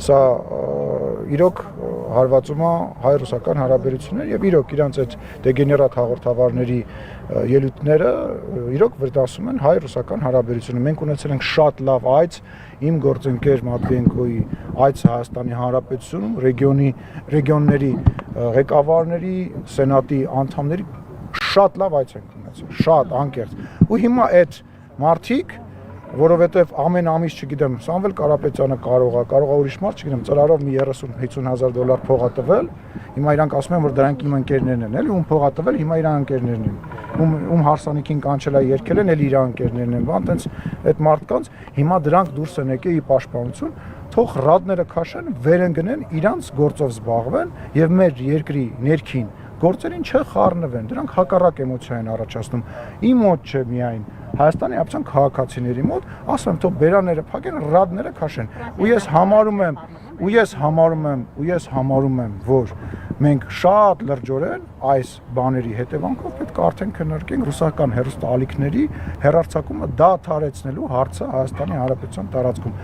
Սա իրոք հարվածում է հայ-ռուսական հարաբերություններ եւ իրոք իրանց այդ դեգեներատ հաղորդավարների ելույթները իրոք վրդասում են հայ-ռուսական հարաբերությունները։ Մենք ունեցել ենք շատ լավ այց իմ գործընկեր Մատվիենկոյի այց Հայաստանի Հանրապետությունում, ռեգիոնների ղեկավարների, սենատի անդամների շատ լավ այց ենք ունեցել, շատ անկեղծ։ Ու հիմա այդ մարդիկ, որովհետև ամեն ամիս, չգիտեմ, Սամվել Կարապետյանը կարող է ուրիշ մարդ, չգիտեմ, ծրարով մի 30-50,000 փող է տվել, հիմա իրանք ասում են, որ դրանք իմ ընկերներն են, էլի, ում փող է տվել, հիմա իրան ընկերներն են, ում հարսանիքին կանչել է երկել են, էլի իրան ընկերներն են, բան տենց այդ մարդկանց հիմա դրանք դուրս են եկել ի պաշտպանություն, թող ռադները քաշեն, վեր են գնեն, իրանց գործով զբաղվեն եւ մեր երկրի ներքին գործերին չխառնվեն, դրանք հակառակ էմոցիա են առաջացնում։ Իմ մոտ չէ միայն Հայաստանի Հանրապետության քաղաքացիների մոտ, ասում եմ, թող բերաները փակեն, ռադները քաշեն։ Ու ես համարում եմ, որ մենք շատ լրջորեն այս բաների հետևանքով պետք է արդեն քննարկենք ռուսական հեռուստաալիքների հեռարձակումը դադարեցնելու հարցը Հայաստանի Հանրապետության տարածքում։